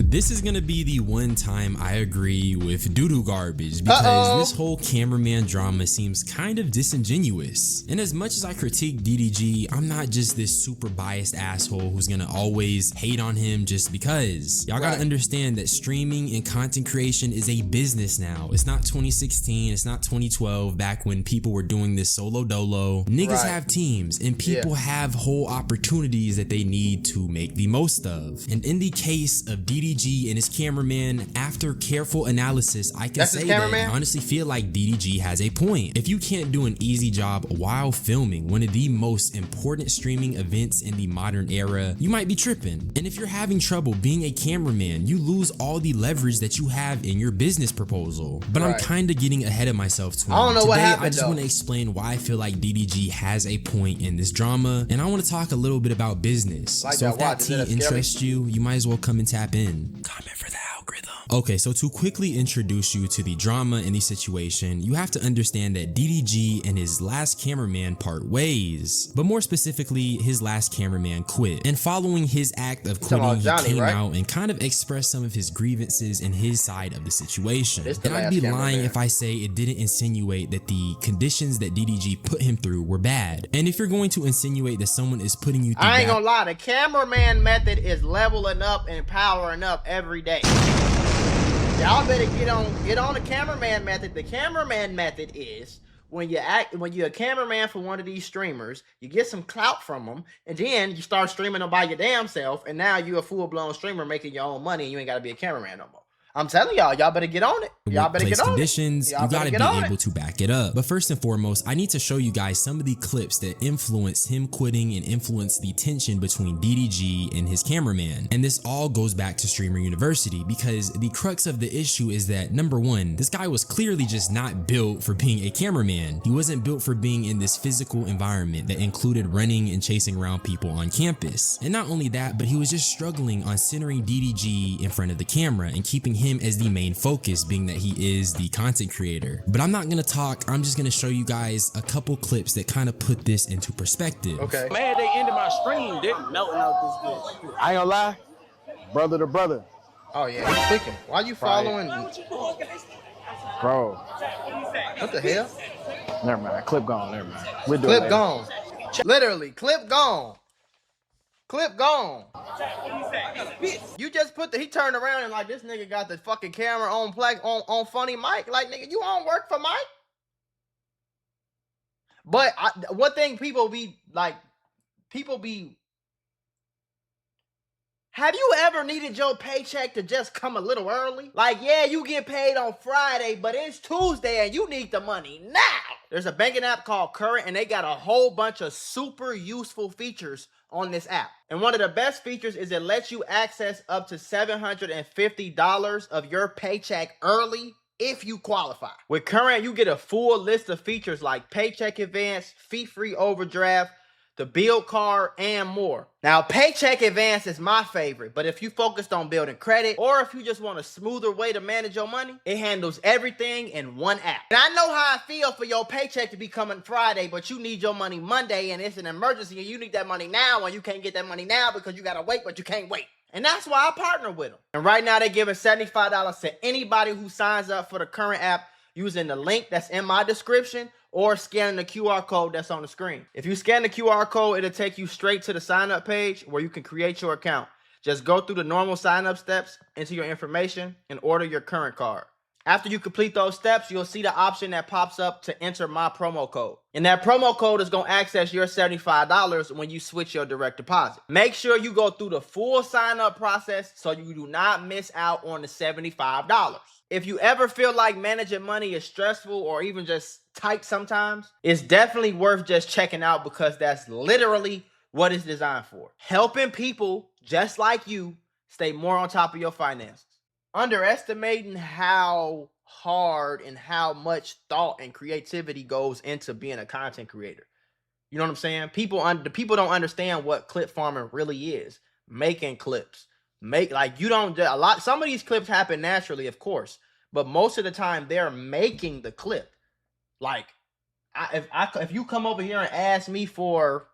This is gonna be the one time I agree with doo-doo garbage, because this whole cameraman drama seems kind of disingenuous. And as much as I critique DDG, I'm not just this super biased asshole who's gonna always hate on him just because. Y'all gotta understand that streaming and content creation is a business now. It's not 2016, it's not 2012, back when people were doing this solo dolo. Niggas have teams, and people have whole opportunities that they need to make the most of. And in the case of DDG and his cameraman, after careful analysis, I can say that I honestly feel like DDG has a point. If you can't do an easy job while filming one of the most important streaming events in the modern era, you might be tripping. And if you're having trouble being a cameraman, you lose all the leverage that you have in your business proposal. But I'm kind of getting ahead of myself, Twin. I don't know what happened, I just want to explain why I feel like DDG has a point in this drama, and I want to talk a little bit about business. So if that tea interests you, you might as well come and tap in. Comment for the algorithm. Okay, so to quickly introduce you to the drama in the situation, you have to understand that DDG and his last cameraman part ways. But more specifically, his last cameraman quit. And following his act of quitting, he came out and kind of expressed some of his grievances in his side of the situation. And I'd be lying if I say it didn't insinuate that the conditions that DDG put him through were bad. And if you're going to insinuate that someone is putting you through I ain't gonna lie, the cameraman method is leveling up and powering up every day. Y'all better get on the cameraman method. The cameraman method is when you're a cameraman for one of these streamers, you get some clout from them, and then you start streaming them by your damn self, and now you're a full-blown streamer making your own money, and you ain't gotta be a cameraman no more. I'm telling y'all, y'all better get on it. Y'all better get on conditions, you gotta be able to back it up. But first and foremost, I need to show you guys some of the clips that influence him quitting and influence the tension between DDG and his cameraman. And this all goes back to Streamer University, because the crux of the issue is that, number one, this guy was clearly just not built for being a cameraman. He wasn't built for being in this physical environment that included running and chasing around people on campus. And not only that, but he was just struggling on centering DDG in front of the camera and keeping him as the main focus, being that he is the content creator. But I'm not gonna talk, I'm just gonna show you guys a couple clips that kind of put this into perspective. Okay. Man, they ended my stream, they're melting out this bitch. I ain't gonna lie, brother to brother. Oh yeah, he's clicking. Why you following? Bro. What the hell? Never mind, clip gone, never mind. We'll do clip gone. Literally, clip gone. Clip gone. You just put he turned around and like, this nigga got the fucking camera on funny mic. Like, nigga, you on work for Mike? But one thing people be have you ever needed your paycheck to just come a little early? Like, yeah, you get paid on Friday, but it's Tuesday and you need the money now. There's a banking app called Current, and they got a whole bunch of super useful features on this app. And one of the best features is it lets you access up to $750 of your paycheck early if you qualify. With Current, you get a full list of features like paycheck advance, fee-free overdraft, the build card, and more. Now, paycheck advance is my favorite, but if you focused on building credit, or if you just want a smoother way to manage your money, it handles everything in one app. And I know how I feel for your paycheck to be coming Friday, but you need your money Monday, and it's an emergency, and you need that money now, and you can't get that money now because you gotta wait, but you can't wait. And that's why I partner with them. And right now, they're giving $75 to anybody who signs up for the Current app using the link that's in my description, or scanning the QR code that's on the screen. If you scan the QR code, it'll take you straight to the sign up page where you can create your account. Just go through the normal sign up steps, enter your information, and order your Current card. After you complete those steps, you'll see the option that pops up to enter my promo code. And that promo code is gonna access your $75 when you switch your direct deposit. Make sure you go through the full sign up process so you do not miss out on the $75. If you ever feel like managing money is stressful or even just tight sometimes, it's definitely worth just checking out, because that's literally what it's designed for. Helping people just like you stay more on top of your finances. Underestimating how hard and how much thought and creativity goes into being a content creator. You know what I'm saying? People don't understand what clip farming really is. Making clips. Some of these clips happen naturally, of course, but most of the time they're making the clip. Like, if you come over here and ask me for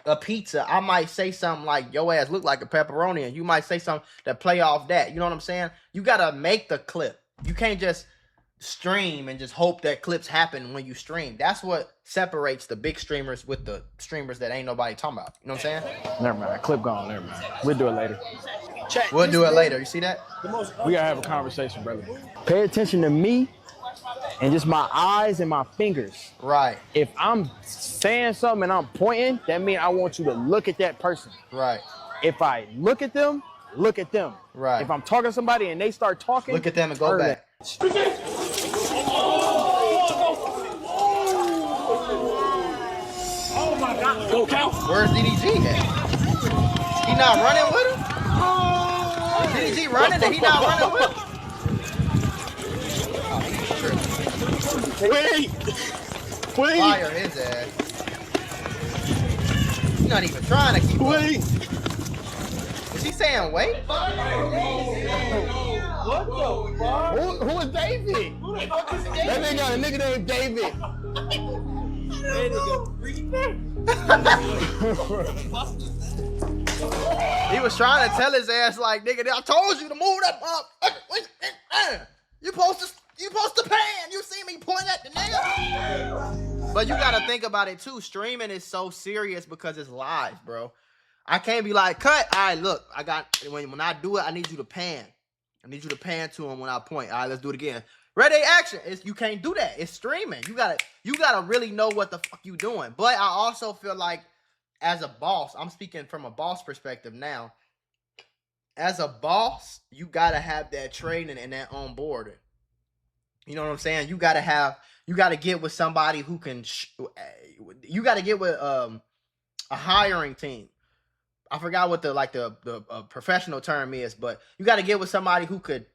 a pizza, I might say something like, your ass look like a pepperoni, and you might say something that play off that. You know what I'm saying? You gotta make the clip. You can't just stream and just hope that clips happen when you stream. That's what separates the big streamers with the streamers that ain't nobody talking about. You know what I'm saying? Never mind. Clip gone. Never mind. We'll do it later. We'll do it later. You see that? We gotta have a conversation, brother. Pay attention to me and just my eyes and my fingers. Right. If I'm saying something and I'm pointing, that means I want you to look at that person. Right. If I look at them, look at them. Right. If I'm talking to somebody and they start talking, look at them and go back. Oh my God. Go count. Where's DDG at? He not running with him? DDG running and he not running with him? Wait. Fire his ass. He's not even trying to keep up. Is he saying wait? What the fuck? Who is David? Who the fuck is David? That nigga got a nigga named David. He was trying to tell his ass like, nigga, I told you to move that up. You supposed to pan. You see me point at the nigga. But you gotta think about it too. Streaming is so serious because it's live, bro. I can't be like, cut. All right, look, I got when I do it, I need you to pan. I need you to pan to him when I point. All right, let's do it again. Ready, action. You can't do that. It's streaming. You gotta really know what the fuck you doing. But I also feel like as a boss, I'm speaking from a boss perspective now. As a boss, you gotta have that training and that onboarding. You know what I'm saying? You gotta get with somebody who can. You gotta get with a hiring team. I forgot what the professional term is, but you gotta get with somebody who could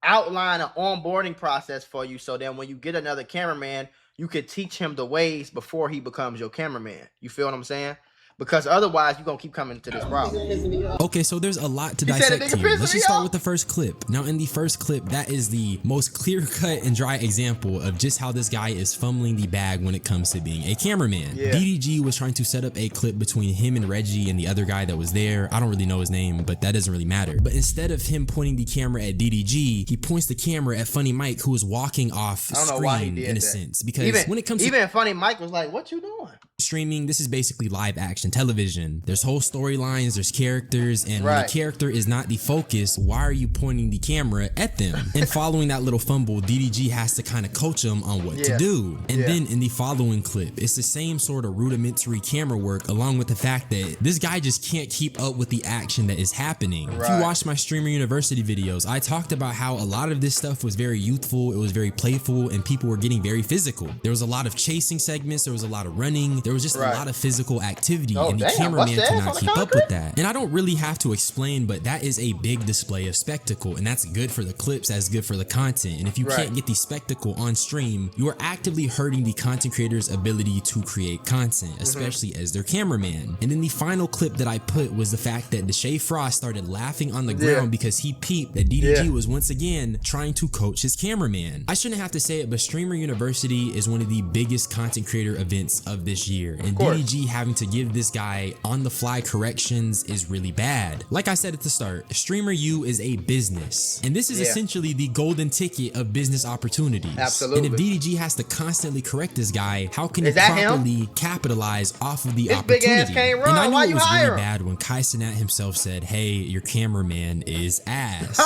outline an onboarding process for you, so then when you get another cameraman, you could teach him the ways before he becomes your cameraman. You feel what I'm saying? Because otherwise, you're going to keep coming to this problem. Okay, so there's a lot to dissect here. Let's just start with the first clip. Now, in the first clip, that is the most clear-cut and dry example of just how this guy is fumbling the bag when it comes to being a cameraman. Yeah. DDG was trying to set up a clip between him and Reggie and the other guy that was there. I don't really know his name, but that doesn't really matter. But instead of him pointing the camera at DDG, he points the camera at Funny Mike, who is walking off screen in a sense. Because when it comes to... Even Funny Mike was like, what you doing? Streaming, this is basically live action television. There's whole storylines, there's characters, and when the character is not the focus, why are you pointing the camera at them? And following that little fumble, DDG has to kind of coach him on what to do. And then in the following clip, it's the same sort of rudimentary camera work, along with the fact that this guy just can't keep up with the action that is happening. If you watch my Streamer University videos, I talked about how a lot of this stuff was very youthful, it was very playful, and people were getting very physical. There was a lot of chasing segments, there was a lot of running, there was just a lot of physical activity, and the cameraman cannot keep up with that. And I don't really have to explain, but that is a big display of spectacle, and that's good for the clips, that's good for the content. And if you can't get the spectacle on stream, you are actively hurting the content creator's ability to create content, especially as their cameraman. And then the final clip that I put was the fact that Deshae Frost started laughing on the ground because he peeped that DDG was once again trying to coach his cameraman. I shouldn't have to say it, but Streamer University is one of the biggest content creator events of this year, and DDG having to give this guy on-the-fly corrections is really bad. Like I said at the start, Streamer U is a business, and this is essentially the golden ticket of business opportunities. Absolutely. And if DDG has to constantly correct this guy, how can he properly capitalize off of the opportunity? Big ass can't run. And I knew Why it you was hire really him? bad when Kai Cenat himself said, "Hey, your cameraman is ass."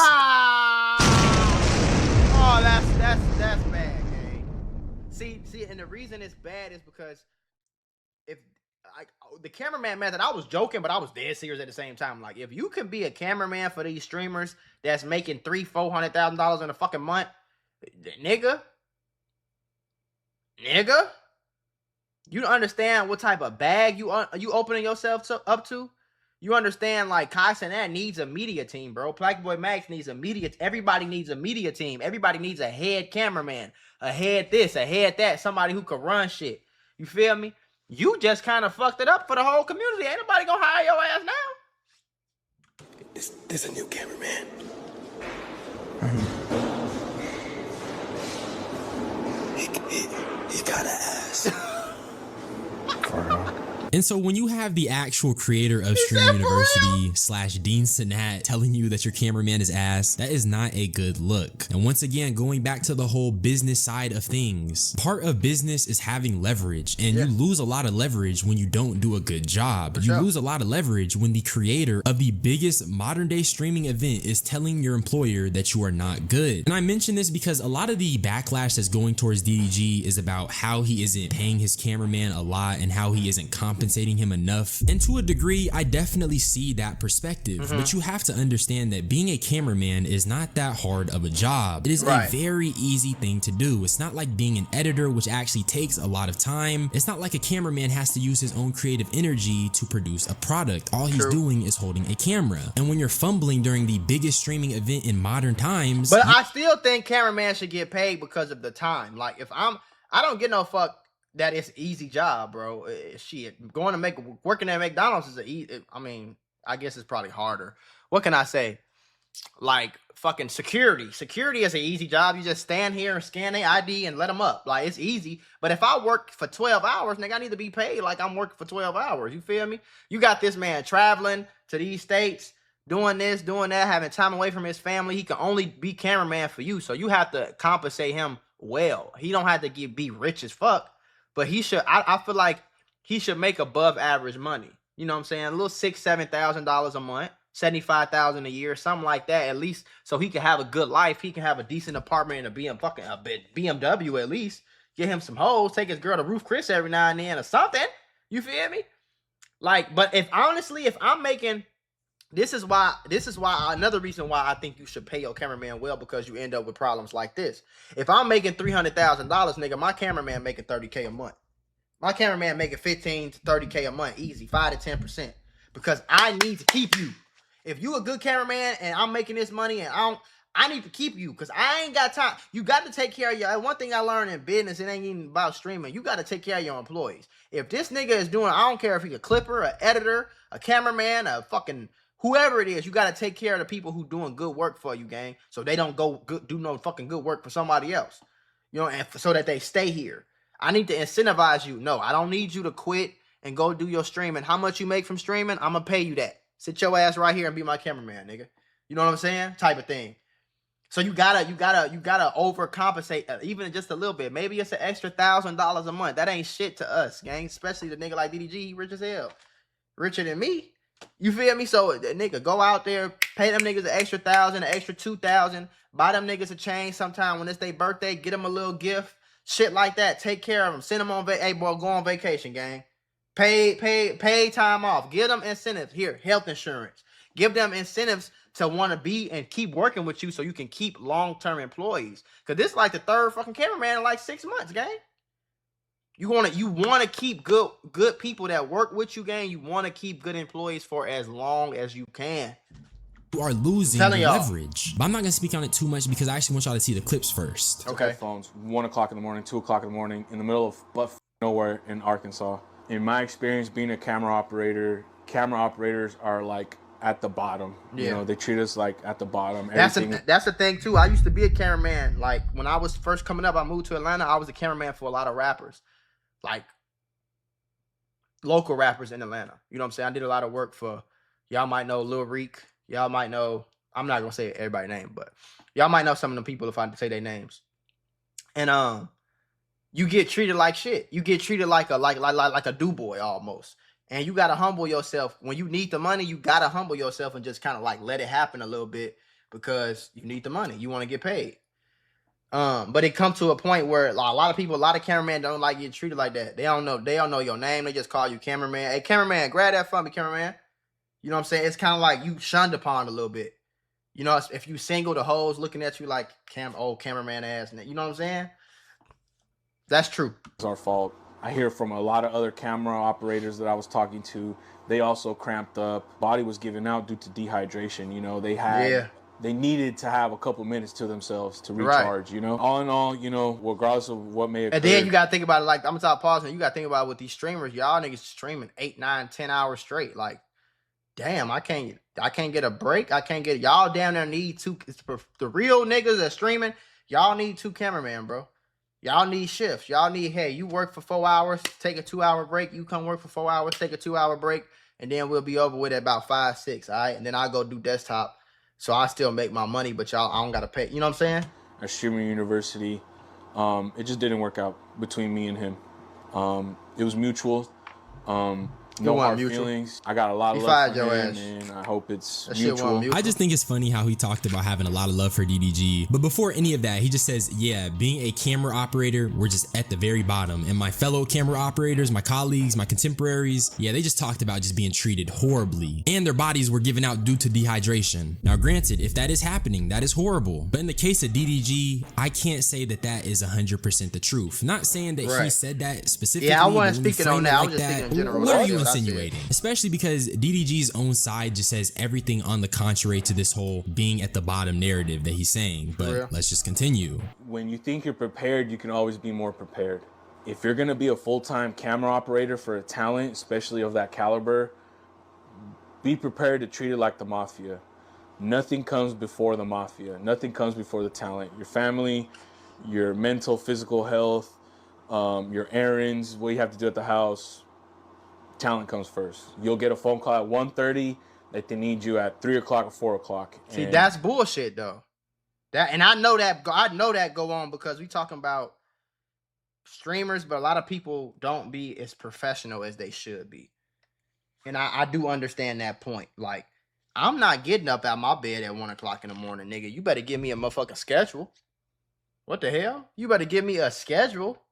Oh, that's bad, gang. See, and the reason it's bad is because if the cameraman method, I was joking, but I was dead serious at the same time. Like, if you can be a cameraman for these streamers that's making $300,000-$400,000 in a fucking month, nigga, you understand what type of bag you opening yourself up to? You understand, like, Kai Cenat needs a media team, bro. Blackboy Max needs a media. Everybody needs a media team. Everybody needs a head cameraman, a head this, a head that, somebody who could run shit. You feel me? You just kind of fucked it up for the whole community. Ain't nobody gonna hire your ass now. This a new cameraman. He got an ass. And so when you have the actual creator of Stream University / Dean Sinat telling you that your cameraman is ass, that is not a good look. And once again, going back to the whole business side of things, part of business is having leverage, and you lose a lot of leverage when you don't do a good job. You lose a lot of leverage when the creator of the biggest modern day streaming event is telling your employer that you are not good. And I mention this because a lot of the backlash that's going towards DDG is about how he isn't paying his cameraman a lot and how he isn't compensating him enough. And to a degree, I definitely see that perspective, but you have to understand that being a cameraman is not that hard of a job. It is a very easy thing to do. It's not like being an editor, which actually takes a lot of time. It's not like a cameraman has to use his own creative energy to produce a product. All he's doing is holding a camera. And when you're fumbling during the biggest streaming event in modern times, but I still think cameraman should get paid because of the time. Like if I don't get no fuck that it's an easy job, bro. Shit, working at McDonald's is I mean, I guess it's probably harder. What can I say? Like fucking security. Security is an easy job. You just stand here and scan their ID and let them up. Like it's easy. But if I work for 12 hours, nigga, I need to be paid like I'm working for 12 hours. You feel me? You got this man traveling to these states, doing this, doing that, having time away from his family. He can only be cameraman for you. So you have to compensate him well. He don't have to be rich as fuck, but he should. I feel like he should make above average money. You know what I'm saying? A little $6,000-$7,000 a month, $75,000 a year, something like that, at least, so he can have a good life. He can have a decent apartment and a BMW at least. Get him some hoes, take his girl to Roof Chris every now and then or something. You feel me? Like, but if I'm making, this is why another reason why I think you should pay your cameraman well, because you end up with problems like this. If I'm making $300,000, nigga, my cameraman making $30K a month. My cameraman making $15 to $30K a month, easy, 5 to 10%, because I need to keep you. If you a good cameraman and I'm making this money and I need to keep you, because I ain't got time. You got to take care of your, one thing I learned in business, it ain't even about streaming. You got to take care of your employees. If this nigga is doing, I don't care if he's a clipper, an editor, a cameraman, a fucking whoever it is, you got to take care of the people who doing good work for you, gang, so they don't go do no fucking good work for somebody else. You know, and so that they stay here. I need to incentivize you. No, I don't need you to quit and go do your streaming. How much you make from streaming, I'm going to pay you that. Sit your ass right here and be my cameraman, nigga. You know what I'm saying? Type of thing. So you gotta overcompensate even just a little bit. Maybe it's an extra $1,000 a month. That ain't shit to us, gang. Especially the nigga like DDG, he rich as hell. Richer than me. You feel me? So nigga, go out there, pay them niggas an extra $1,000, an extra $2,000. Buy them niggas a chain sometime when it's their birthday. Get them a little gift. Shit like that. Take care of them. Send them on hey boy, go on vacation, gang. Pay time off. Give them incentives. Here, health insurance. Give them incentives to want to be and keep working with you so you can keep long-term employees. Because this is like the third fucking cameraman in like 6 months, gang. You want to keep good people that work with you, gang. You want to keep good employees for as long as you can. You are losing leverage. But I'm not going to speak on it too much because I actually want y'all to see the clips first. Okay. Phones, 1 o'clock in the morning, 2 o'clock in the morning, in the middle of nowhere in Arkansas. In my experience being a camera operator, camera operators are like at the bottom. Yeah. You know, they treat us like at the bottom. That's the thing too. I used to be a cameraman. Like when I was first coming up, I moved to Atlanta. I was a cameraman for a lot of rappers, like local rappers in Atlanta. You know what I'm saying? I did a lot of work for, y'all might know Lil Reek. Y'all might know, I'm not gonna say everybody's name, but y'all might know some of the people if I say their names. And you get treated like shit. You get treated like a do-boy almost. And you gotta humble yourself. When you need the money, you gotta humble yourself and just kind of like let it happen a little bit because you need the money. You want to get paid. But it comes to a point where a lot of cameramen don't like getting treated like that. They don't know your name. They just call you cameraman. Hey, cameraman, grab that for me, cameraman. You know what I'm saying? It's kind of like you shunned upon a little bit. You know, if you single, the hoes looking at you like old cameraman ass. You know what I'm saying? That's true. It's our fault. I hear from a lot of other camera operators that I was talking to. They also cramped up. Body was giving out due to dehydration. You know, they needed to have a couple minutes to themselves to recharge. Right. You know, all in all, you know, regardless of what may occur. And then you gotta think about it. Like I'm gonna stop pausing. You gotta think about it with these streamers. Y'all niggas streaming 8, 9, 10 hours straight. Like, damn, I can't get a break. I can't get y'all down there need two. The real niggas that streaming. Y'all need 2 cameramen, bro. Y'all need shifts. Y'all need, hey, you work for 4 hours, take a 2-hour break. You come work for 4 hours, take a 2-hour break, and then we'll be over with at about 5, 6, all right? And then I'll go do desktop. So I still make my money, but y'all, I don't got to pay. You know what I'm saying? At Streamer University, it just didn't work out between me and him. It was mutual. No hard feelings. I got a lot of love for him, and I hope it's mutual. I just think it's funny how he talked about having a lot of love for DDG. But before any of that, he just says, yeah, being a camera operator, we're just at the very bottom. And my fellow camera operators, my colleagues, my contemporaries, yeah, they just talked about just being treated horribly. And their bodies were given out due to dehydration. Now, granted, if that is happening, that is horrible. But in the case of DDG, I can't say that that is 100% the truth. Not saying that he said that specifically. Yeah, I wasn't speaking on that. I was just speaking in general. What are you insinuating? Especially because DDG's own side just says everything on the contrary to this whole being at the bottom narrative that he's saying. But let's just continue. When you think you're prepared, you can always be more prepared. If you're going to be a full-time camera operator for a talent, especially of that caliber, be prepared to treat it like the mafia. Nothing comes before the mafia. Nothing comes before the talent. Your family, your mental, physical health, your errands, what you have to do at the house. Talent comes first. You'll get a phone call at 1:30 that they need you at 3 o'clock or 4 o'clock. See, that's bullshit though. And I know that go on because we talking about streamers, but a lot of people don't be as professional as they should be. And I do understand that point. Like, I'm not getting up out my bed at 1 o'clock in the morning, nigga. You better give me a motherfucking schedule. What the hell? You better give me a schedule.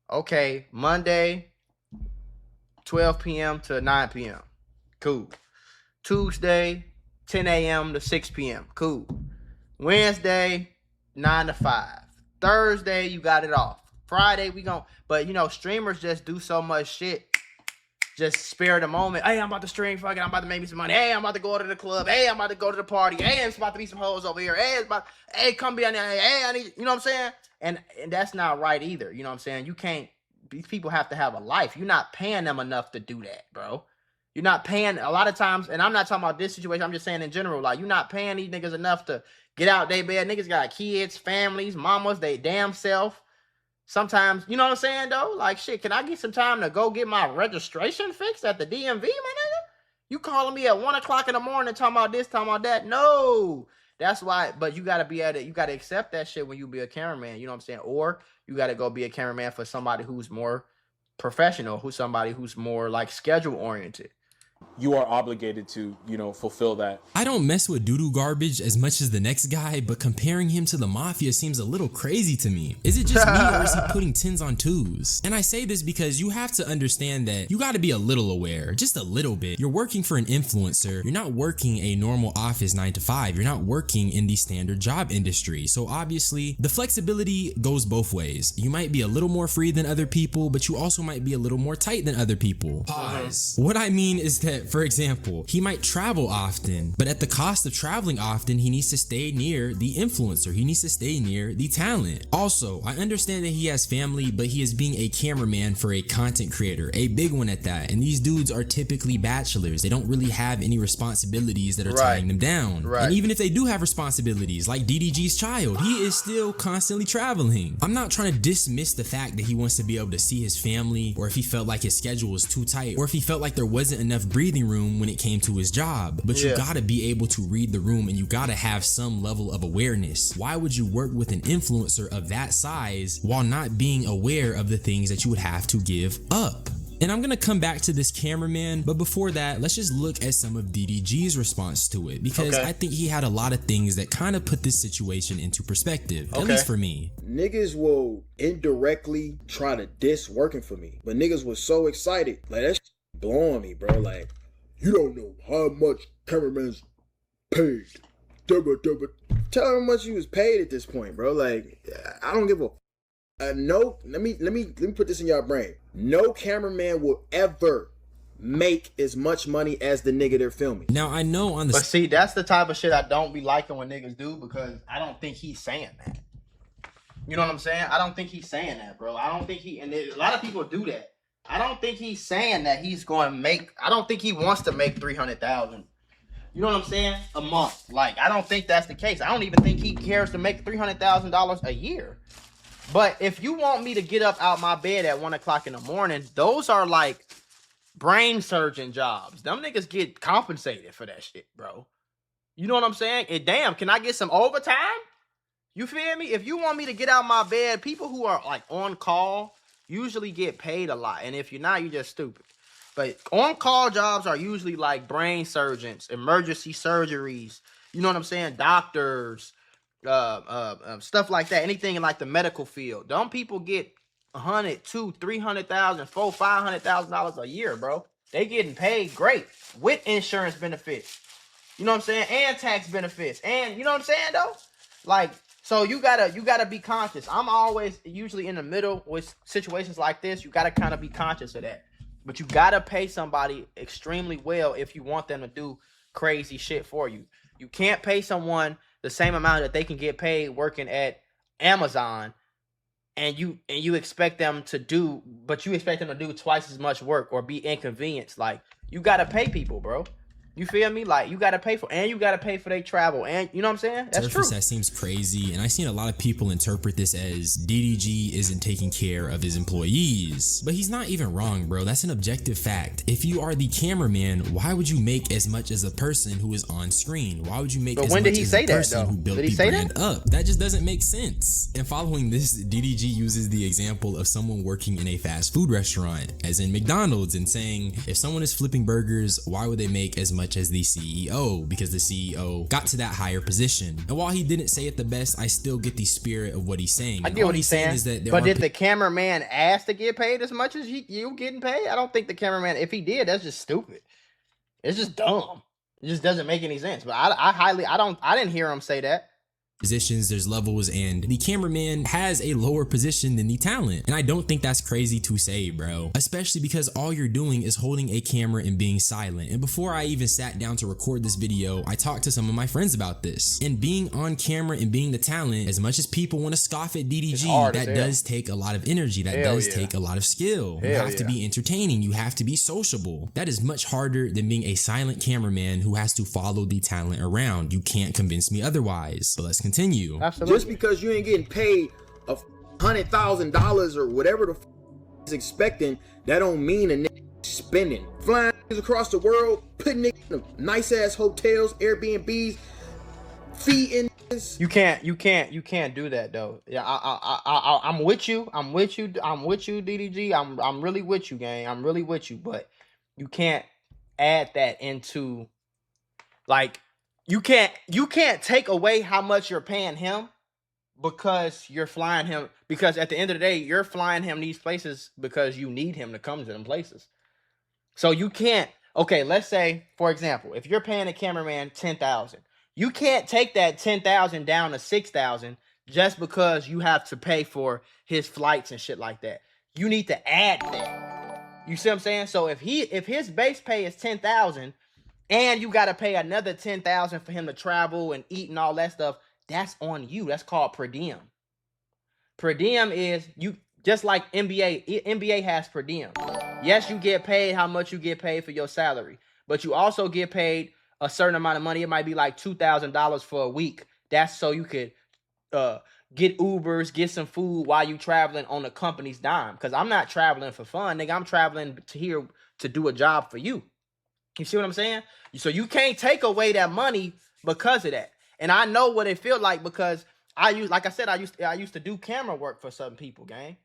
Okay, Monday, 12 p.m. to 9 p.m. Cool. Tuesday, 10 a.m. to 6 p.m. Cool. Wednesday, 9 to 5. Thursday, you got it off. Friday, we gon'... But, you know, streamers just do so much shit. Just spare the moment. Hey, I'm about to stream. Fuck it. I'm about to make me some money. Hey, I'm about to go to the club. Hey, I'm about to go to the party. Hey, it's about to be some hoes over here. Hey, hey, come be on there. Hey, I need... You know what I'm saying? And that's not right either. You know what I'm saying? You can't... These people have to have a life. You're not paying them enough to do that, bro. You're not paying a lot of times, and I'm not talking about this situation. I'm just saying in general, like, you're not paying these niggas enough to get out their bed. Niggas got kids, families, mamas, they damn self. Sometimes, you know what I'm saying, though? Like, shit, can I get some time to go get my registration fixed at the DMV, my nigga? You calling me at 1 o'clock in the morning talking about this, talking about that? No. That's why, but you got to be at it. You got to accept that shit when you be a cameraman, you know what I'm saying? Or you got to go be a cameraman for somebody who's more professional, somebody who's more like schedule oriented. You are obligated to, you know, fulfill that. I don't mess with doo-doo garbage as much as the next guy, but comparing him to the mafia seems a little crazy to me. Is it just me or is he putting 10s on 2s? And I say this because you have to understand that you got to be a little aware, just a little bit. You're working for an influencer. You're not working a normal office 9 to 5. You're not working in the standard job industry. So obviously the flexibility goes both ways. You might be a little more free than other people, but you also might be a little more tight than other people. Pause. What I mean is that, for example, he might travel often, but at the cost of traveling often, he needs to stay near the influencer. He needs to stay near the talent. Also, I understand that he has family, but he is being a cameraman for a content creator, a big one at that. And these dudes are typically bachelors. They don't really have any responsibilities that are tying them down. And even if they do have responsibilities, like DDG's child, he is still constantly traveling. I'm not trying to dismiss the fact that he wants to be able to see his family, or if he felt like his schedule was too tight, or if he felt like there wasn't enough breathing room when it came to his job. But you gotta be able to read the room and you gotta have some level of awareness. Why would you work with an influencer of that size while not being aware of the things that you would have to give up? And I'm gonna come back to this cameraman, but before that, let's just look at some of DDG's response to it, because I think he had a lot of things that kind of put this situation into perspective, at least for me. Niggas will indirectly try to diss working for me, but niggas was so excited. Like, that's blowing me, bro. Like, you don't know how much cameraman's paid. Tell him how much you was paid at this point, bro. Like, I don't give a no. Let me put this in y'all brain. No cameraman will ever make as much money as the nigga they're filming. Now I know on the But see, that's the type of shit I don't be liking when niggas do, because I don't think he's saying that. You know what I'm saying? I don't think he's saying that, bro. I don't think he, and a lot of people do that. I don't think he's saying that he's going to make, I don't think he wants to make $300,000. You know what I'm saying? A month. Like, I don't think that's the case. I don't even think he cares to make $300,000 a year. But if you want me to get up out my bed at 1 o'clock in the morning, those are like brain surgeon jobs. Them niggas get compensated for that shit, bro. You know what I'm saying? And damn, can I get some overtime? You feel me? If you want me to get out my bed, people who are like on call usually get paid a lot. And if you're not, you're just stupid. But on-call jobs are usually like brain surgeons, emergency surgeries, you know what I'm saying? Doctors, stuff like that. Anything in like the medical field. Them people get $100,000, $200,000, $300,000, $400,000, $500,000 a year, bro. They getting paid great with insurance benefits. You know what I'm saying? And tax benefits. And you know what I'm saying though? Like, so you gotta be conscious. I'm always usually in the middle with situations like this. You gotta kind of be conscious of that. But you gotta pay somebody extremely well if you want them to do crazy shit for you. You can't pay someone the same amount that they can get paid working at Amazon, and you expect them to do, but you expect them to do twice as much work or be inconvenienced. Like, you gotta pay people, bro. You feel me? Like, you gotta pay for, and you gotta pay for their travel, and you know what I'm saying? That's true. That seems crazy, and I've seen a lot of people interpret this as DDG isn't taking care of his employees. But he's not even wrong, bro. That's an objective fact. If you are the cameraman, why would you make as much as a person who is on screen? Why would you make as much as a person who built the brand up? That just doesn't make sense. And following this, DDG uses the example of someone working in a fast food restaurant, as in McDonald's, and saying, if someone is flipping burgers, why would they make as much as the CEO? Because the CEO got to that higher position. And while he didn't say it the best, I still get the spirit of what he's saying. I get what he's saying. Is that but did the cameraman ask to get paid as much as you getting paid? I don't think the cameraman, if he did, that's just stupid. It's just dumb. It just doesn't make any sense. But I didn't hear him say that. Positions, there's levels, and the cameraman has a lower position than the talent. And I don't think that's crazy to say, bro, especially because all you're doing is holding a camera and being silent. And before I even sat down to record this video, I talked to some of my friends about this. And being on camera and being the talent, as much as people want to scoff at DDG, that does take a lot of energy. That does take a lot of skill. You have to be entertaining. You have to be sociable. That is much harder than being a silent cameraman who has to follow the talent around. You can't convince me otherwise. But let's continue. Absolutely. Just because you ain't getting paid $100,000 or whatever the is expecting, that don't mean a nigga spending. Flying across the world, putting niggas in nice ass hotels, Airbnbs, feeding. You can't do that though. Yeah, I'm with you, DDG. I'm really with you, gang. I'm really with you, but you can't add that into, like, you can't take away how much you're paying him because you're flying him, because at the end of the day, you're flying him these places because you need him to come to them places. So you can't, okay, let's say, for example, if you're paying a cameraman $10,000, you can't take that $10,000 down to $6,000 just because you have to pay for his flights and shit like that. You need to add that. You see what I'm saying? So if his base pay is $10,000, and you got to pay another $10,000 for him to travel and eat and all that stuff, that's on you. That's called per diem. Per diem is, you just like NBA. NBA has per diem. Yes, you get paid how much you get paid for your salary, but you also get paid a certain amount of money. It might be like $2,000 for a week. That's so you could get Ubers, get some food while you traveling on the company's dime. Because I'm not traveling for fun, nigga. I'm traveling to here to do a job for you. You see what I'm saying? So you can't take away that money because of that. And I know what it feels like because I used to do camera work for some people, gang.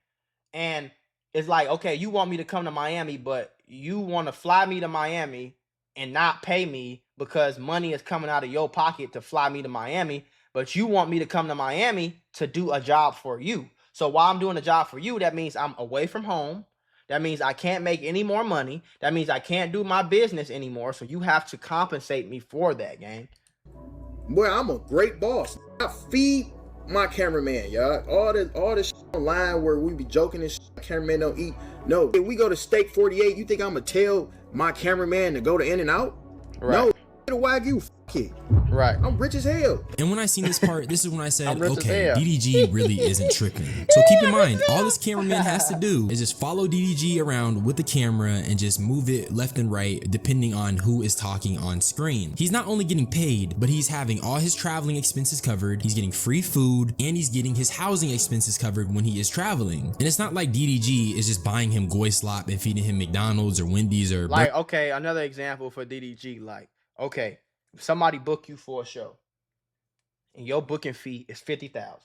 And it's like, okay, you want me to come to Miami, but you want to fly me to Miami and not pay me because money is coming out of your pocket to fly me to Miami, but you want me to come to Miami to do a job for you. So while I'm doing a job for you, that means I'm away from home. That means I can't make any more money. That means I can't do my business anymore. So you have to compensate me for that, gang. Boy, I'm a great boss. I feed my cameraman, y'all. All this shit online where we be joking and shit, cameraman don't eat. No, if we go to Steak 48, you think I'm gonna tell my cameraman to go to In-N-Out? Right. No, the Wagyu. Fuck it. Right. I'm rich as hell. And when I seen this part, this is when I said, rich as okay, hell. DDG really isn't tripping. So keep in mind, all this cameraman has to do is just follow DDG around with the camera and just move it left and right depending on who is talking on screen. He's not only getting paid, but he's having all his traveling expenses covered, he's getting free food, and he's getting his housing expenses covered when he is traveling. And it's not like DDG is just buying him goy slop and feeding him McDonald's or Wendy's or... Like, okay, another example for DDG, like, okay, if somebody book you for a show and your booking fee is $50,000.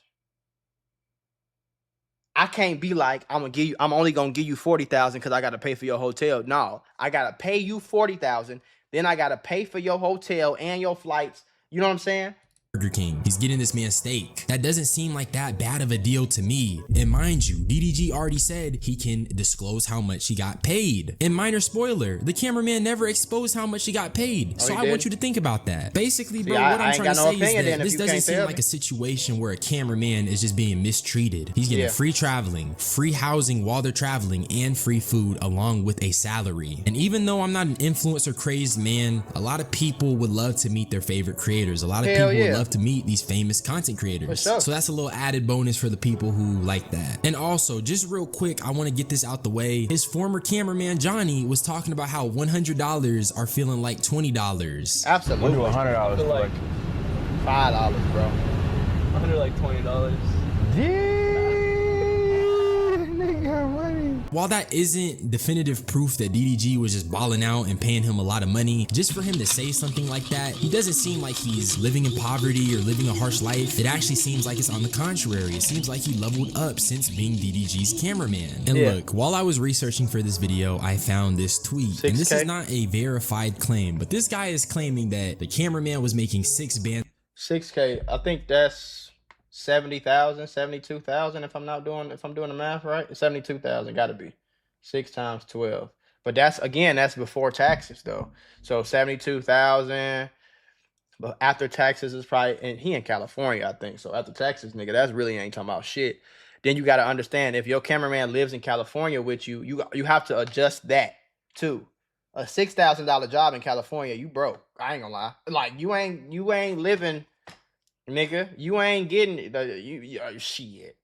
I can't be like, I'm only gonna give you $40,000 because I gotta pay for your hotel. No, I gotta pay you $40,000, then I gotta pay for your hotel and your flights. You know what I'm saying? Burger King. He's getting this man steak. That doesn't seem like that bad of a deal to me. And mind you, DDG already said he can disclose how much he got paid. And minor spoiler, the cameraman never exposed how much he got paid. So I want you to think about that. Basically, bro, what I'm trying to say is that this doesn't seem like a situation where a cameraman is just being mistreated. He's getting free traveling, free housing while they're traveling, and free food along with a salary. And even though I'm not an influencer crazed man, a lot of people would love to meet their favorite creators. A lot of people would love to meet these famous content creators. So that's a little added bonus for the people who like that. And also, just real quick, I want to get this out the way. His former cameraman Johnny was talking about how $100 are feeling like $20. Absolutely. $100 like $5, bro. 100 like $20. While that isn't definitive proof that DDG was just balling out and paying him a lot of money, just for him to say something like that, he doesn't seem like he's living in poverty or living a harsh life. It actually seems like it's on the contrary. It seems like he leveled up since being DDG's cameraman. And look, while I was researching for this video, I found this tweet. And this is not a verified claim, but this guy is claiming that the cameraman was making 6 bands. 6K, I think that's 70,000, 72,000 if I'm doing the math right. 72,000 got to be 6 times 12. But that's before taxes though. So 72,000, but after taxes is probably, and he in California, I think. So after taxes, nigga, that's really ain't talking about shit. Then you got to understand, if your cameraman lives in California with you, you have to adjust that too. A $6,000 job in California, you broke. I ain't gonna lie. Like you ain't living. Nigga, you ain't getting shit.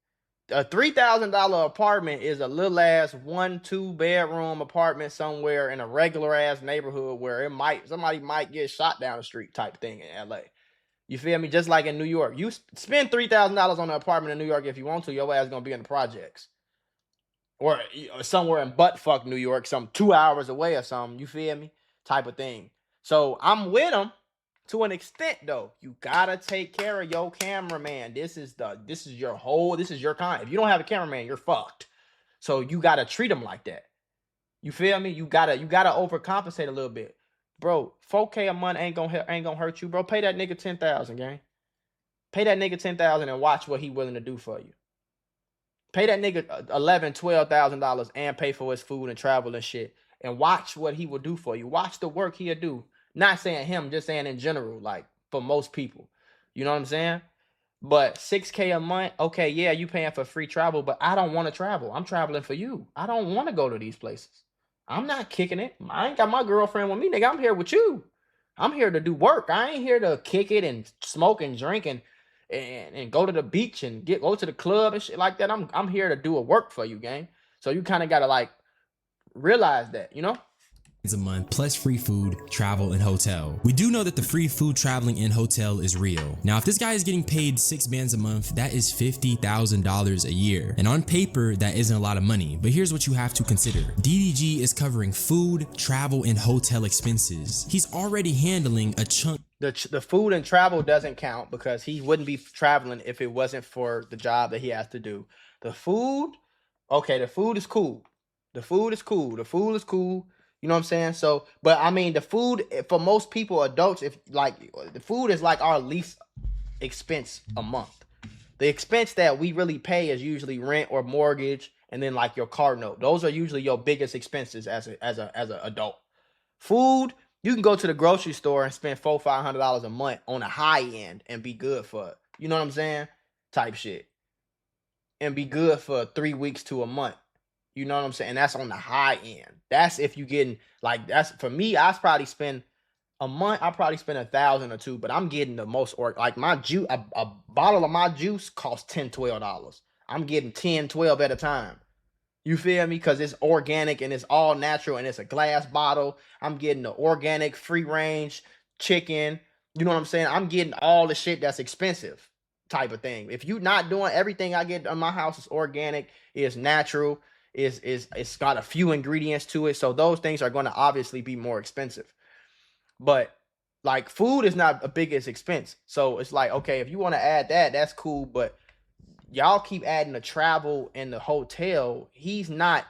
A $3,000 apartment is a little ass 1-2 bedroom apartment somewhere in a regular ass neighborhood where somebody might get shot down the street type thing in LA. You feel me? Just like in New York, you spend $3,000 on an apartment in New York if you want to. Your ass gonna be in the projects or somewhere in buttfuck New York, some 2 hours away or something. You feel me? Type of thing. So I'm with him. To an extent, though, you gotta take care of your cameraman. This is your kind. If you don't have a cameraman, you're fucked. So you gotta treat him like that. You feel me? You gotta overcompensate a little bit, bro. $4K a month ain't gonna hurt you, bro. Pay that nigga 10,000, gang. Pay that nigga 10,000 and watch what he willing to do for you. Pay that nigga $11,000-$12,000 and pay for his food and travel and shit, and watch what he will do for you. Watch the work he'll do. Not saying him, just saying in general, like for most people. You know what I'm saying? But 6K a month, okay, yeah, you paying for free travel, but I don't want to travel. I'm traveling for you. I don't want to go to these places. I'm not kicking it. I ain't got my girlfriend with me, nigga. I'm here with you. I'm here to do work. I ain't here to kick it and smoke and drink and go to the beach and go to the club and shit like that. I'm here to do a work for you, gang. So you kind of got to like realize that, you know? A month plus free food, travel, and hotel. We do know that the free food, traveling, and hotel is real. Now, if this guy is getting paid 6 bands a month, that is $50,000 a year. And on paper, that isn't a lot of money. But here's what you have to consider. DDG is covering food, travel, and hotel expenses. He's already handling a chunk. The food and travel doesn't count because he wouldn't be traveling if it wasn't for the job that he has to do. The food, okay, the food is cool. The food is cool. You know what I'm saying? So, but I mean, the food for most people, adults, if like the food is like our least expense a month. The expense that we really pay is usually rent or mortgage, and then like your car note. Those are usually your biggest expenses as an adult. Food, you can go to the grocery store and spend $400-$500 a month on a high end and be good for it. You know what I'm saying? Type shit, and be good for 3 weeks to a month. You know what I'm saying? That's on the high end. That's if you getting like, that's for me, I probably spend A month, I probably spend 1,000 or two, but I'm getting the most like my juice. A bottle of my juice costs $10, $12. I'm getting 10, 12 at a time. You feel me? Because it's organic and it's all natural and it's a glass bottle. I'm getting the organic, free range chicken. You know what I'm saying? I'm getting all the shit that's expensive type of thing. If you not doing everything I get in my house is organic, is natural, it's got a few ingredients to it. So those things are going to obviously be more expensive. But like food is not a biggest expense. So it's like, okay, if you want to add that, that's cool. But y'all keep adding the travel and the hotel. He's not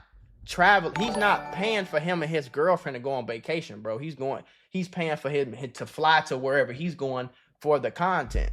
paying for him and his girlfriend to go on vacation, bro. He's paying for him to fly to wherever he's going for the content.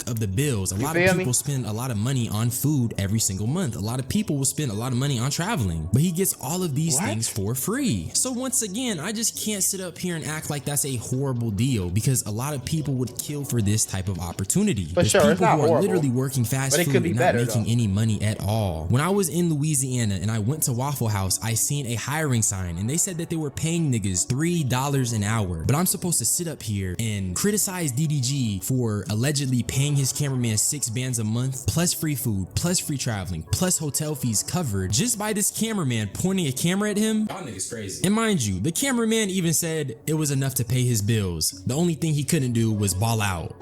Of the bills. A lot of people spend a lot of money on food every single month. A lot of people will spend a lot of money on traveling, but he gets all of these things for free. So once again, I just can't sit up here and act like that's a horrible deal, because a lot of people would kill for this type of opportunity. For There's sure, people it's not who are horrible, literally working fast food and not making any money at all. When I was in Louisiana and I went to Waffle House, I seen a hiring sign and they said that they were paying niggas $3 an hour. But I'm supposed to sit up here and criticize DDG for allegedly paying his cameraman 6 bands a month, plus free food, plus free traveling, plus hotel fees covered, just by this cameraman pointing a camera at him. Y'all niggas crazy. And mind you, the cameraman even said it was enough to pay his bills. The only thing he couldn't do was ball out.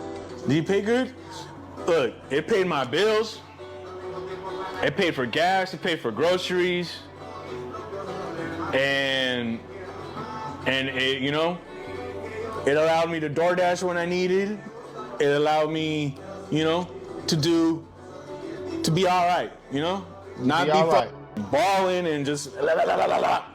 Do you pay good? Look, it paid my bills. It paid for gas. It paid for groceries. And it, you know, it allowed me to DoorDash when I needed. It allowed me, you know, to be all right, you know, not be balling and just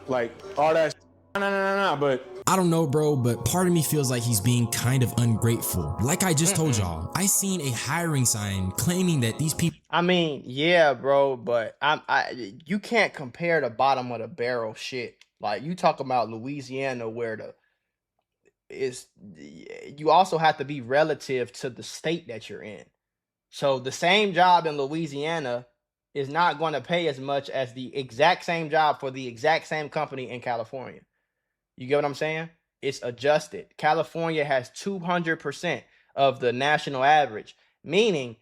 like all that. But I don't know, bro, but part of me feels like he's being kind of ungrateful. Like I just told y'all, I seen a hiring sign claiming that these people. I mean, yeah, bro, but you can't compare the bottom of the barrel shit. Like you talk about Louisiana, where you also have to be relative to the state that you're in. So the same job in Louisiana is not going to pay as much as the exact same job for the exact same company in California. You get what I'm saying? It's adjusted. California has 200% of the national average, meaning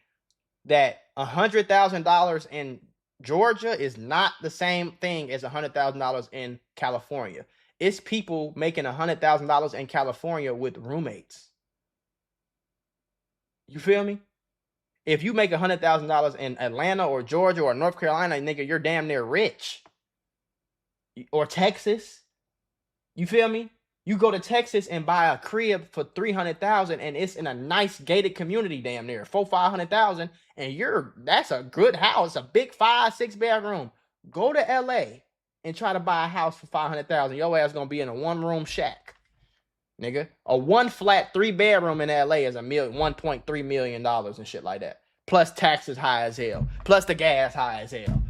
that $100,000 in Georgia is not the same thing as $100,000 in California. It's people making $100,000 in California with roommates. You feel me? If you make $100,000 in Atlanta or Georgia or North Carolina, nigga, you're damn near rich. Or Texas. You feel me? You go to Texas and buy a crib for $300,000 and it's in a nice gated community, damn near $400,000-$500,000, and that's a good house, a big 5-6 bedroom. Go to LA and try to buy a house for $500,000. Your ass gonna be in a 1-room shack, nigga. A 1-flat 3-bedroom in LA is $1.3 million and shit like that. Plus taxes high as hell. Plus the gas high as hell.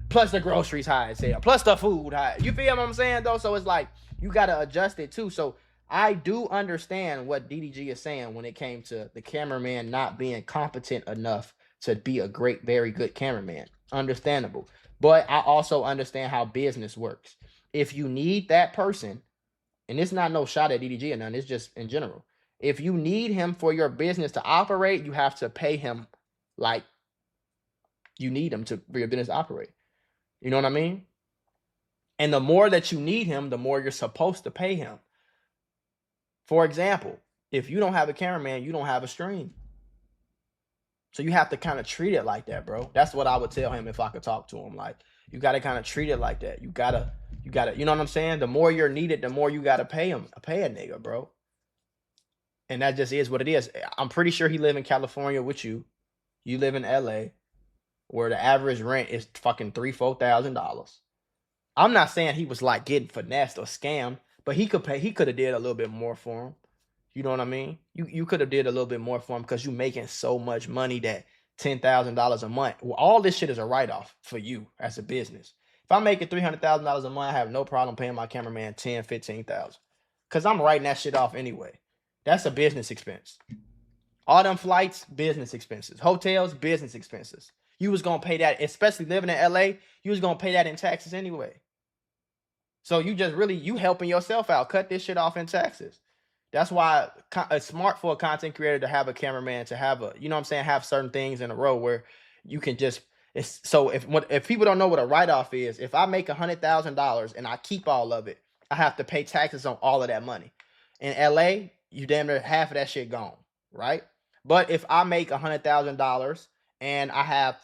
Plus the groceries high as hell. Plus the food high. You feel what I'm saying though? So it's like you gotta adjust it too. So I do understand what DDG is saying when it came to the cameraman not being competent enough to be a very good cameraman. Understandable. But I also understand how business works. If you need that person, and it's not no shot at DDG or nothing, it's just in general. If you need him for your business to operate, you have to pay him like you need him for your business to operate. You know what I mean? And the more that you need him, the more you're supposed to pay him. For example, if you don't have a cameraman, you don't have a stream. So you have to kind of treat it like that, bro. That's what I would tell him if I could talk to him. Like, you got to kind of treat it like that. You gotta, you know what I'm saying? The more you're needed, the more you got to pay a nigga, bro. And that just is what it is. I'm pretty sure he live in California with you. You live in LA, where the average rent is fucking $3,000-$4,000. I'm not saying he was like getting finessed or scammed, but he could have did a little bit more for him. You know what I mean? You could have did a little bit more for him because you're making so much money that $10,000 a month. Well, all this shit is a write-off for you as a business. If I'm making $300,000 a month, I have no problem paying my cameraman $10,000, $15,000. Because I'm writing that shit off anyway. That's a business expense. All them flights, business expenses. Hotels, business expenses. You was going to pay that, especially living in LA, you was going to pay that in taxes anyway. So you just really, you helping yourself out. Cut this shit off in taxes. That's why it's smart for a content creator to have a cameraman, to have a, you know what I'm saying, have certain things in a row where you can just, it's so if people don't know what a write-off is, if I make $100,000 and I keep all of it, I have to pay taxes on all of that money. In LA, you damn near half of that shit gone, right? But if I make $100,000 and I have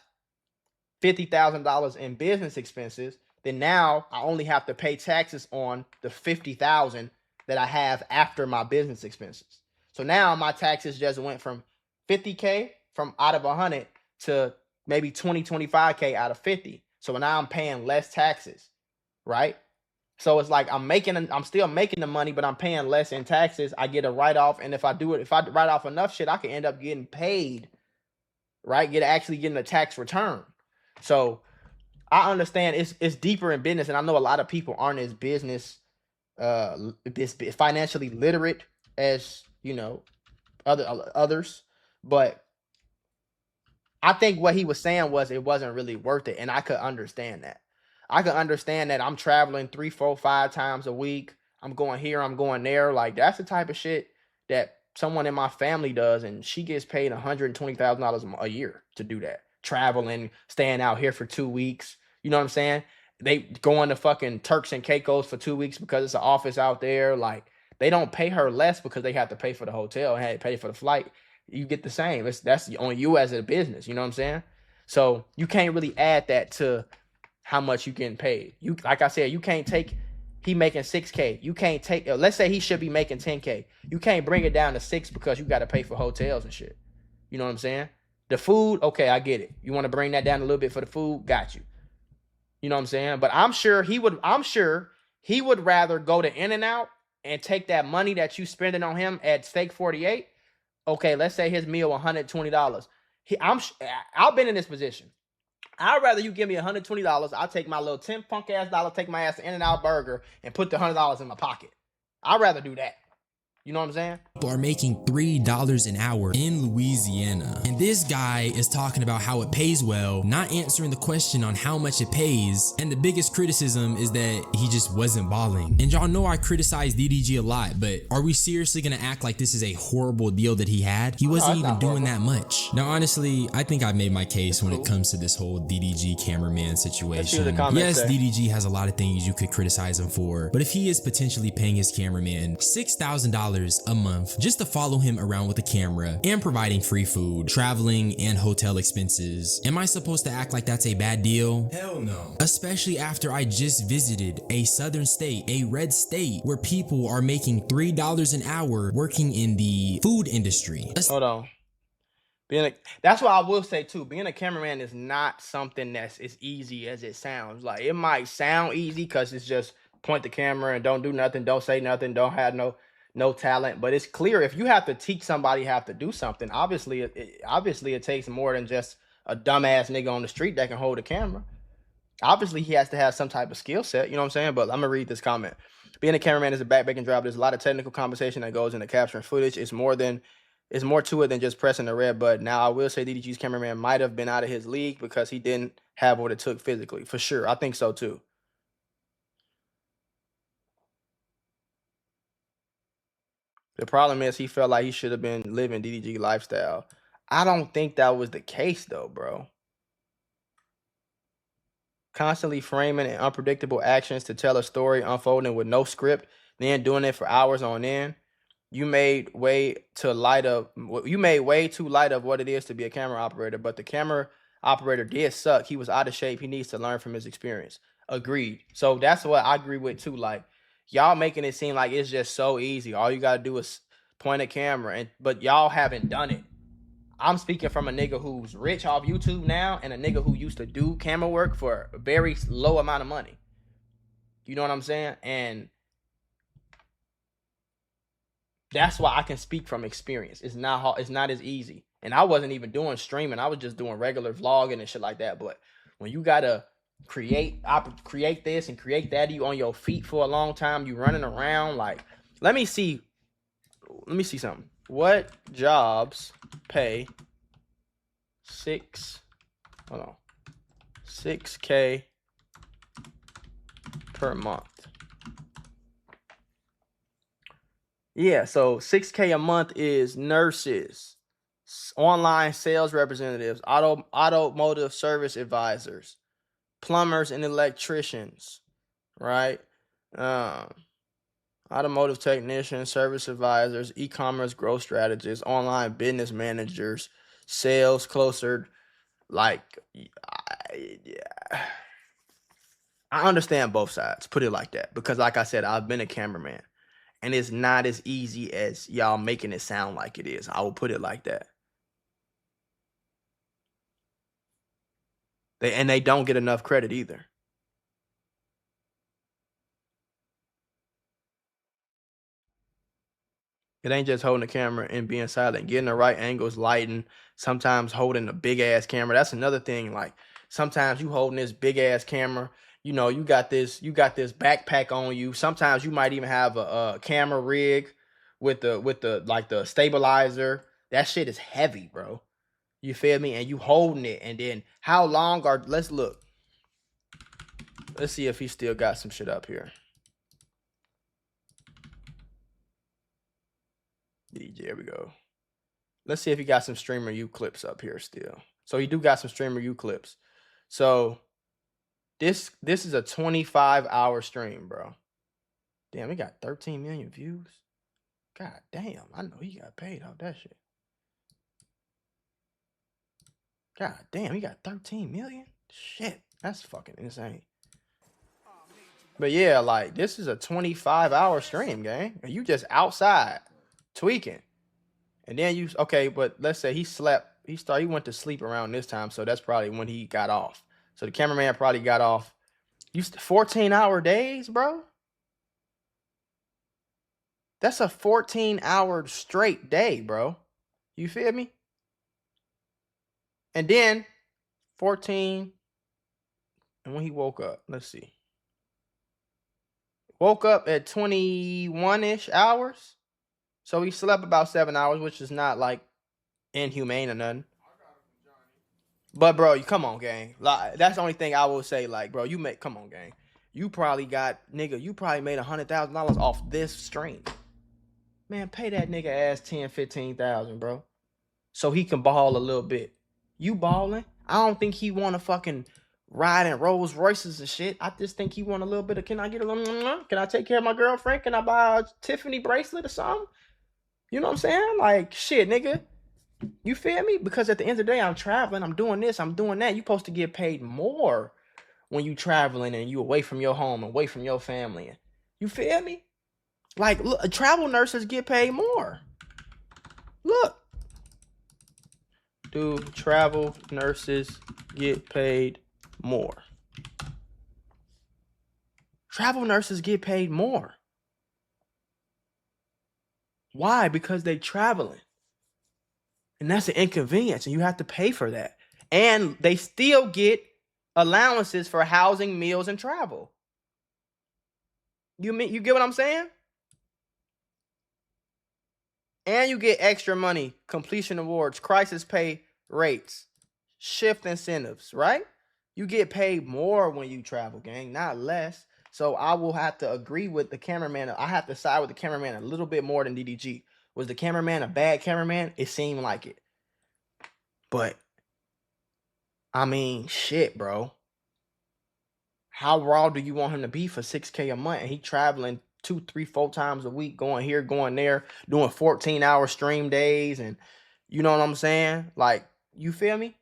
$50,000 in business expenses, then now I only have to pay taxes on the $50,000 that I have after my business expenses. So now my taxes just went from $50K from out of 100 to maybe 25K out of 50. So now I'm paying less taxes, right? So it's like I'm still making the money, but I'm paying less in taxes. I get a write-off, and if I write off enough shit, I can end up getting paid, right? Actually getting a tax return. So I understand it's deeper in business, and I know a lot of people aren't as financially literate as, you know, others, but I think what he was saying was it wasn't really worth it, and I could understand that. I could understand that I'm traveling 3, 4, 5 times a week. I'm going here, I'm going there. Like, that's the type of shit that someone in my family does, and she gets paid $120,000 a year to do that. Traveling, staying out here for 2 weeks. You know what I'm saying? They going to fucking Turks and Caicos for 2 weeks because it's an office out there. Like, they don't pay her less because they have to pay for the hotel and pay for the flight. You get the same. That's on you as a business. You know what I'm saying? So you can't really add that to how much you getting paid. You, like I said, you can't take, he making 6K. You can't take, let's say he should be making 10K. You can't bring it down to 6 because you got to pay for hotels and shit. You know what I'm saying? The food, okay, I get it. You want to bring that down a little bit for the food? Got you. You know what I'm saying? But I'm sure he would rather go to In-N-Out and take that money that you spending on him at Steak 48. Okay, let's say his meal $120. I've been in this position. I'd rather you give me $120. I'll take my little 10 punk ass dollar, take my ass to In-N-Out burger and put the $100 in my pocket. I'd rather do that. You know what I'm saying? People are making $3 an hour in Louisiana. And this guy is talking about how it pays well, not answering the question on how much it pays. And the biggest criticism is that he just wasn't balling. And y'all know I criticize DDG a lot, but are we seriously gonna act like this is a horrible deal that he had? He wasn't even doing that much. Now, honestly, I think I've made my case when it comes to this whole DDG cameraman situation. Yes, DDG has a lot of things you could criticize him for, but if he is potentially paying his cameraman $6,000 a month just to follow him around with a camera and providing free food, traveling, and hotel expenses, am I supposed to act like that's a bad deal? Hell no. Especially after I just visited a southern state, a red state, where people are making $3 an hour working in the food industry. Hold on. That's what I will say too. Being a cameraman is not something that's as easy as it sounds. Like, it might sound easy because it's just point the camera and don't do nothing, don't say nothing, don't have no talent, but it's clear if you have to teach somebody how to do something, obviously it takes more than just a dumbass nigga on the street that can hold a camera. Obviously he has to have some type of skill set, you know what I'm saying? But I'm gonna read this comment. Being a cameraman is a backbreaking job. There's a lot of technical conversation that goes into capturing footage. It's more to it than just pressing the red button. Now, I will say DDG's cameraman might have been out of his league because he didn't have what it took physically. For sure, I think so too. The problem is he felt like he should have been living DDG lifestyle. I don't think that was the case though, bro. Constantly framing and unpredictable actions to tell a story unfolding with no script, then doing it for hours on end. You made way too light of what it is to be a camera operator, but the camera operator did suck. He was out of shape. He needs to learn from his experience. Agreed. So that's what I agree with too. Like, y'all making it seem like it's just so easy. All you gotta do is point a camera, but y'all haven't done it. I'm speaking from a nigga who's rich off YouTube now and a nigga who used to do camera work for a very low amount of money. You know what I'm saying? And that's why I can speak from experience. It's not hard, it's not as easy. And I wasn't even doing streaming. I was just doing regular vlogging and shit like that. But when you gotta create this and create that, you on your feet for a long time, you running around. Like, let me see something. What jobs pay 6K per month? Yeah, so 6K a month is nurses, online sales representatives, automotive service advisors, plumbers and electricians, right? Automotive technicians, service advisors, e-commerce growth strategists, online business managers, sales closer. Like, I understand both sides. Put it like that, because, like I said, I've been a cameraman. And it's not as easy as y'all making it sound like it is. I will put it like that. They don't get enough credit either. It ain't just holding the camera and being silent. Getting the right angles, lighting, sometimes holding a big-ass camera. That's another thing. Like, sometimes you holding this big-ass camera. You know, you got this backpack on you. Sometimes you might even have a camera rig with the stabilizer. That shit is heavy, bro. You feel me? And you holding it. And then how long are, let's look. Let's see if he still got some shit up here. There we go. Let's see if he got some Streamer U clips up here still. So he do got some Streamer U clips. So this is a 25-hour stream, bro. Damn, he got 13 million views. God damn, I know he got paid off that shit. God damn, he got 13 million? Shit, that's fucking insane. But yeah, like, this is a 25-hour stream, gang. And you just outside tweaking. And then you, okay, but let's say he slept. He went to sleep around this time, so that's probably when he got off. So the cameraman probably got off. 14-hour days, bro? That's a 14-hour straight day, bro. You feel me? And then 14, and when he woke up, let's see. Woke up at 21-ish hours. So he slept about 7 hours, which is not like inhumane or nothing. But bro, you come on, gang. Like, that's the only thing I will say. Like, bro, come on, gang. You probably made $100,000 off this stream. Man, pay that nigga ass $10,000-$15,000, bro. So he can ball a little bit. You balling? I don't think he want to fucking ride in Rolls Royces and shit. I just think he want a little bit of, can I take care of my girlfriend? Can I buy a Tiffany bracelet or something? You know what I'm saying? Like, shit, nigga. You feel me? Because at the end of the day, I'm traveling, I'm doing this, I'm doing that. You supposed to get paid more when you traveling and you away from your home, away from your family. You feel me? Like, look, travel nurses get paid more. Look. Do travel nurses get paid more? Travel nurses get paid more. Why? Because they traveling. And that's an inconvenience, and you have to pay for that. And they still get allowances for housing, meals, and travel. You get what I'm saying? And you get extra money, completion awards, crisis pay rates, shift incentives, right? You get paid more when you travel, gang, not less. So I will have to agree with the cameraman. I have to side with the cameraman a little bit more than DDG. Was the cameraman a bad cameraman? It seemed like it. But, I mean, shit, bro. How raw do you want him to be for 6K a month? And he traveling 2, 3, 4 times a week, going here, going there, doing 14-hour stream days, and you know what I'm saying? Like, you feel me?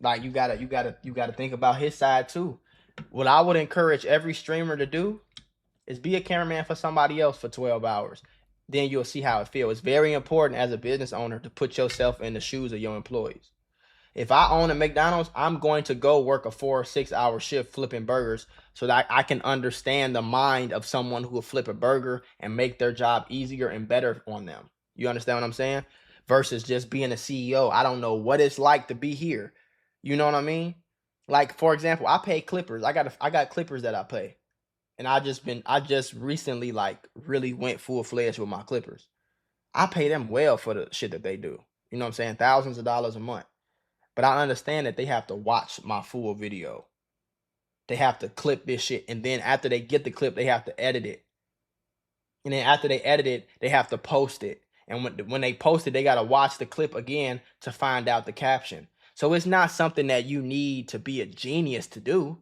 Like, you gotta think about his side too. What I would encourage every streamer to do is be a cameraman for somebody else for 12 hours. Then you'll see how it feels. It's very important as a business owner to put yourself in the shoes of your employees. If I own a McDonald's, I'm going to go work a 4 or 6 hour shift flipping burgers so that I can understand the mind of someone who will flip a burger and make their job easier and better on them. You understand what I'm saying? Versus just being a CEO. I don't know what it's like to be here. You know what I mean? Like, for example, I pay clippers. I got clippers that I pay. And I just recently like really went full-fledged with my clippers. I pay them well for the shit that they do. You know what I'm saying? Thousands of dollars a month. But I understand that they have to watch my full video. They have to clip this shit. And then after they get the clip, they have to edit it. And then after they edit it, they have to post it. And when they post it, they got to watch the clip again to find out the caption. So it's not something that you need to be a genius to do,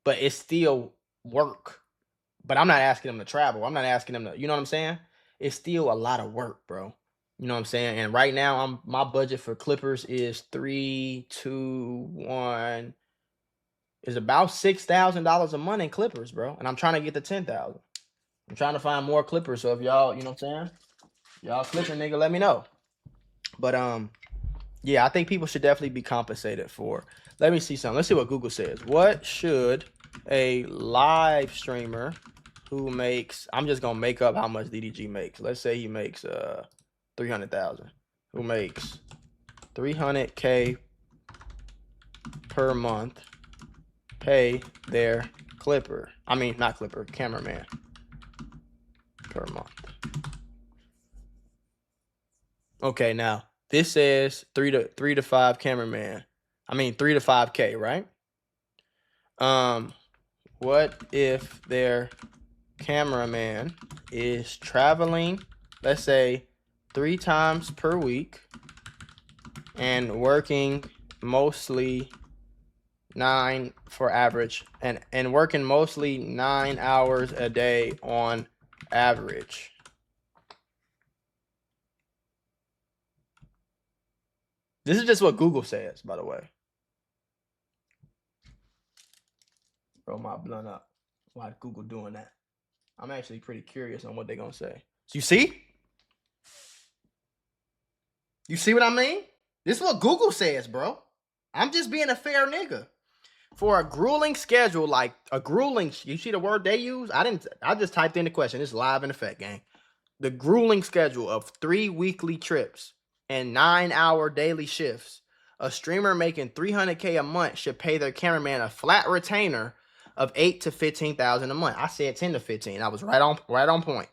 but it's still work. But I'm not asking them to travel. I'm not asking them to, you know what I'm saying? It's still a lot of work, bro. You know what I'm saying? And right now, my budget for clippers is 3, 2, 1. Is about $6,000 a month in clippers, bro. And I'm trying to get to 10,000. I'm trying to find more clippers. So if y'all, you know what I'm saying? Y'all clipping, nigga, let me know. But yeah, I think people should definitely be compensated for. Let me see something. Let's see what Google says. What should a live streamer who makes, I'm just gonna make up how much DDG makes. Let's say he makes 300,000. Who makes 300K per month pay their clipper? I mean, not clipper, cameraman per month. Okay, now this says 3 to 5 cameraman. I mean 3 to 5K, right? What if their cameraman is traveling, let's say 3 times per week and working mostly 9 for average and working mostly 9 hours a day on average? This is just what Google says, by the way. Roll my blunt up. Why Google doing that? I'm actually pretty curious on what they're gonna say. So you see? You see what I mean? This is what Google says, bro. I'm just being a fair nigga. For a grueling schedule, like a grueling, you see the word they use? I just typed in the question. It's live in effect, gang. The grueling schedule of 3 weekly trips and 9-hour daily shifts. A streamer making 300K a month should pay their cameraman a flat retainer of 8 to 15,000 a month. I said 10 to 15. I was right on point.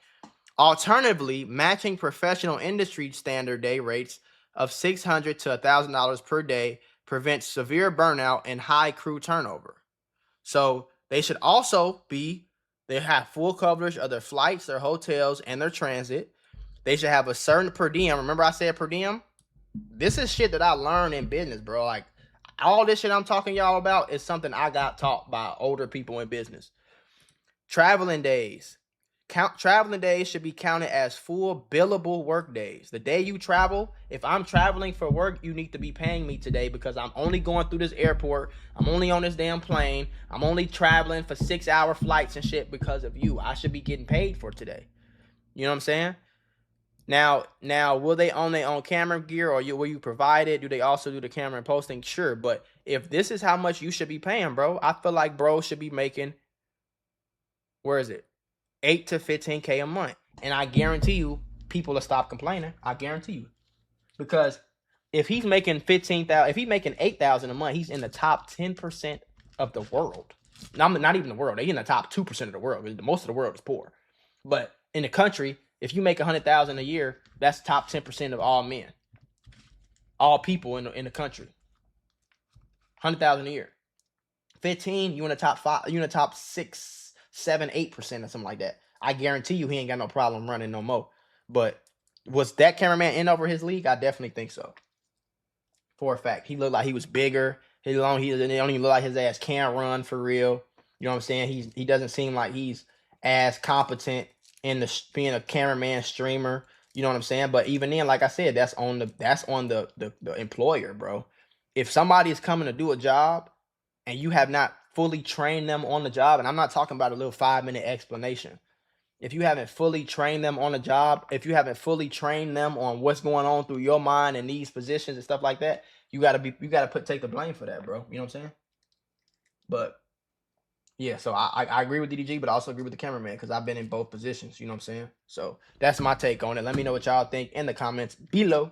Alternatively, matching professional industry standard day rates of $600 to $1,000 per day prevents severe burnout and high crew turnover. So they should also they have full coverage of their flights, their hotels, and their transit. They should have a certain per diem. Remember I said per diem? This is shit that I learned in business, bro. Like, all this shit I'm talking y'all about is something I got taught by older people in business. Traveling days. Traveling days should be counted as full billable work days. The day you travel, if I'm traveling for work, you need to be paying me today because I'm only going through this airport. I'm only on this damn plane. I'm only traveling for 6-hour flights and shit because of you. I should be getting paid for today. You know what I'm saying? Now, will they own their own camera gear or will you provide it? Do they also do the camera and posting? Sure, but if this is how much you should be paying, bro, I feel like bro should be making, where is it? 8 to 15K a month. And I guarantee you, people will stop complaining. I guarantee you. Because if he's making 15,000, if he's making 8,000 a month, he's in the top 10% of the world. Not even the world. They're in the top 2% of the world. Most of the world is poor. But in the country, if you make 100,000 a year, that's top 10% of all men, all people in the country. 100,000 a year. 15, you in the top 5, you in the top 6, 7, 8% or something like that. I guarantee you he ain't got no problem running no more. But was that cameraman in over his league? I definitely think so. For a fact, he looked like he was bigger. He don't even look like his ass can run for real. You know what I'm saying? He doesn't seem like he's as competent in being a cameraman streamer, you know what I'm saying? But even then, like I said, that's on the employer, bro. If somebody is coming to do a job and you have not fully trained them on the job, and I'm not talking about a little 5-minute explanation. If you haven't fully trained them on the job, if you haven't fully trained them on what's going on through your mind in these positions and stuff like that, you gotta take the blame for that, bro. You know what I'm saying? But yeah, so I agree with DDG, but I also agree with the cameraman because I've been in both positions. You know what I'm saying? So that's my take on it. Let me know what y'all think in the comments below.